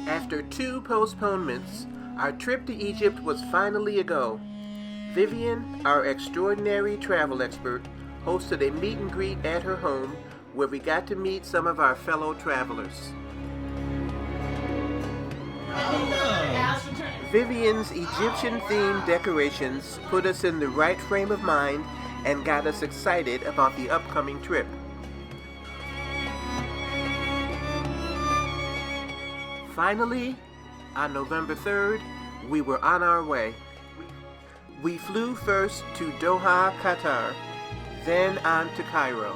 After 2 postponements, our trip to Egypt was finally a go. Vivian, our extraordinary travel expert, hosted a meet and greet at her home where we got to meet some of our fellow travelers. Vivian's Egyptian-themed decorations put us in the right frame of mind and got us excited about the upcoming trip. Finally, on November 3rd, we were on our way. We flew first to Doha, Qatar, then on to Cairo.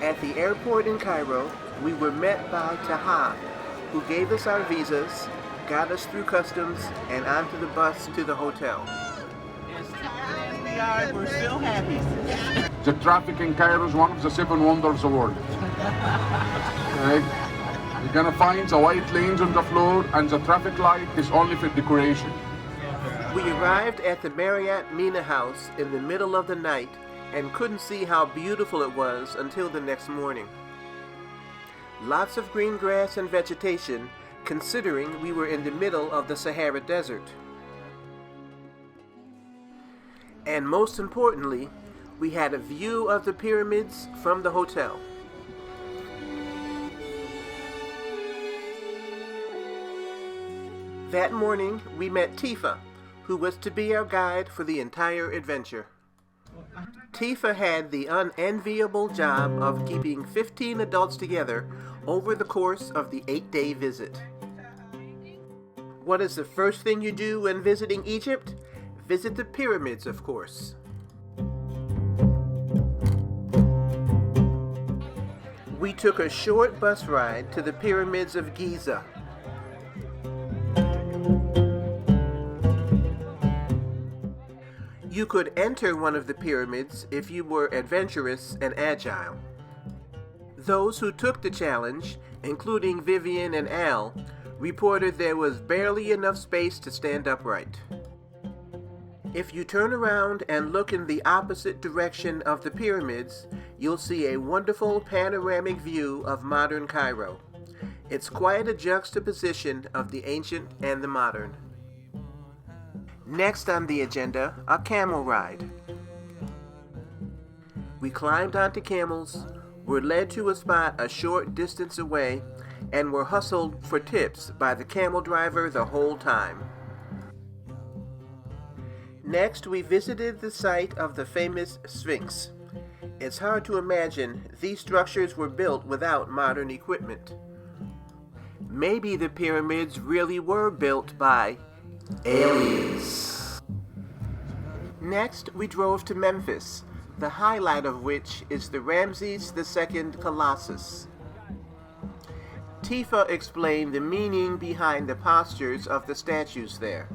At the airport in Cairo, we were met by Taha, who gave us our visas, got us through customs, and onto the bus to the hotel. As tired as we are, we're still happy. The traffic in Cairo is one of the 7 wonders of the world. Okay? You're gonna find the white lanes on the floor, and the traffic light is only for decoration. We arrived at the Marriott Mina House in the middle of the night and couldn't see how beautiful it was until the next morning. Lots of green grass and vegetation, considering we were in the middle of the Sahara Desert. And most importantly, we had a view of the pyramids from the hotel. That morning, we met Tifa, who was to be our guide for the entire adventure. Tifa had the unenviable job of keeping 15 adults together over the course of the 8-day visit. What is the first thing you do when visiting Egypt? Visit the pyramids, of course. We took a short bus ride to the pyramids of Giza. You could enter one of the pyramids if you were adventurous and agile. Those who took the challenge, including Vivian and Al, reported there was barely enough space to stand upright. If you turn around and look in the opposite direction of the pyramids, you'll see a wonderful panoramic view of modern Cairo. It's quite a juxtaposition of the ancient and the modern. Next on the agenda, a camel ride. We climbed onto camels, were led to a spot a short distance away, and were hustled for tips by the camel driver the whole time. Next, we visited the site of the famous Sphinx. It's hard to imagine these structures were built without modern equipment. Maybe the pyramids really were built by aliens. Next, we drove to Memphis, the highlight of which is the Ramses II Colossus. Tifa explained the meaning behind the postures of the statues there.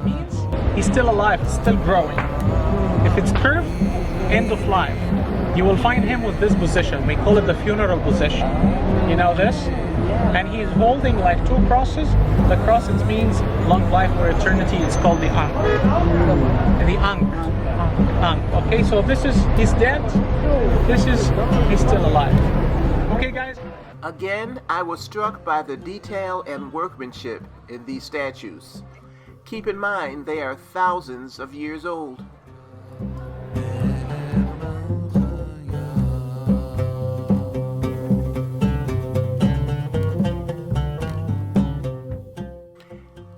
Means he's still alive, still growing. If it's curved, end of life. You will find him with this position. We call it the funeral position. You know this? And he's holding like 2 crosses. The crosses means long life or eternity. It's called the Ankh. The Ankh. Okay, so this is, he's dead. This is, he's still alive. Okay, guys? Again, I was struck by the detail and workmanship in these statues. Keep in mind, they are thousands of years old.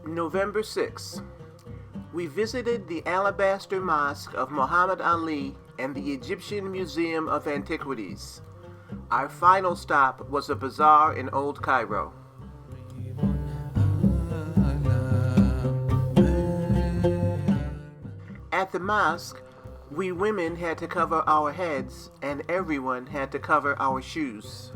November 6th. We visited the Alabaster Mosque of Muhammad Ali and the Egyptian Museum of Antiquities. Our final stop was a bazaar in Old Cairo. At the mosque, we women had to cover our heads and everyone had to cover our shoes.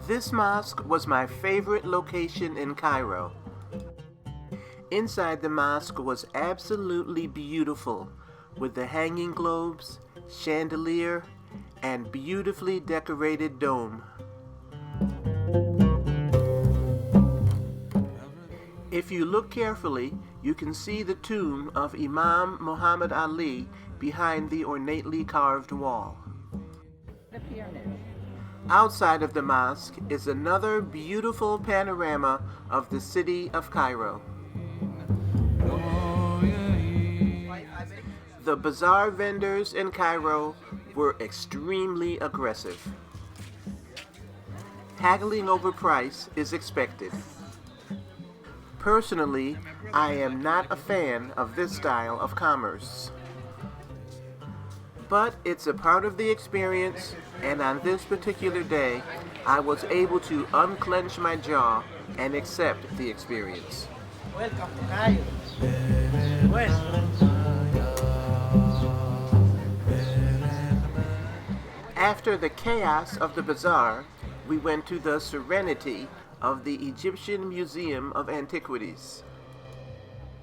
This mosque was my favorite location in Cairo. Inside the mosque was absolutely beautiful, with the hanging globes, chandelier, and beautifully decorated dome. If you look carefully, you can see the tomb of Imam Muhammad Ali behind the ornately carved wall. Outside of the mosque is another beautiful panorama of the city of Cairo. The bazaar vendors in Cairo were extremely aggressive. Haggling over price is expected. Personally, I am not a fan of this style of commerce. But it's a part of the experience, and on this particular day, I was able to unclench my jaw and accept the experience. Welcome to Cairo. Well. After the chaos of the bazaar, we went to the serenity of the Egyptian Museum of Antiquities.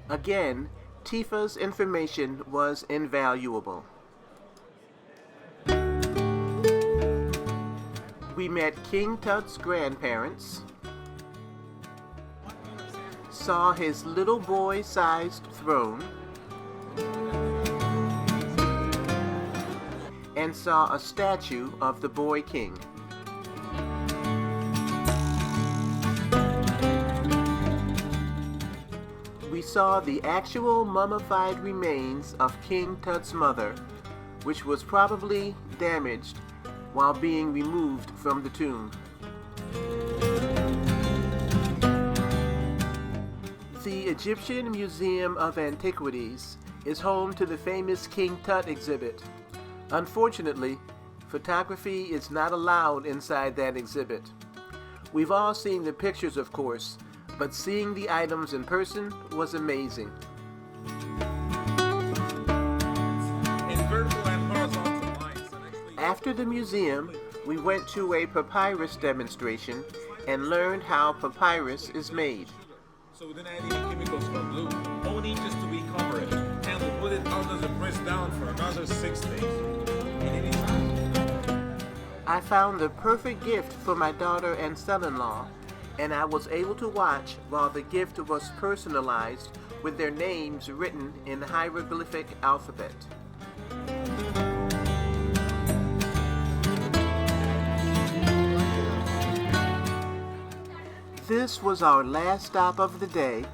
Again, Tifa's information was invaluable. We met King Tut's grandparents, saw his little boy-sized throne, and saw a statue of the boy king. We saw the actual mummified remains of King Tut's mother, which was probably damaged while being removed from the tomb. The Egyptian Museum of Antiquities is home to the famous King Tut exhibit. Unfortunately, photography is not allowed inside that exhibit. We've all seen the pictures, of course, but seeing the items in person was amazing. After the museum, we went to a papyrus demonstration and learned how papyrus is made. So we didn't add any chemicals for glue. Only just to recover it. And we put it under the press down for another 6 days. I found the perfect gift for my daughter and son-in-law, and I was able to watch while the gift was personalized with their names written in hieroglyphic alphabet. This was our last stop of the day,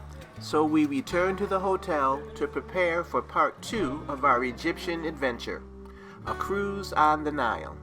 so we returned to the hotel to prepare for part 2 of our Egyptian adventure, a cruise on the Nile.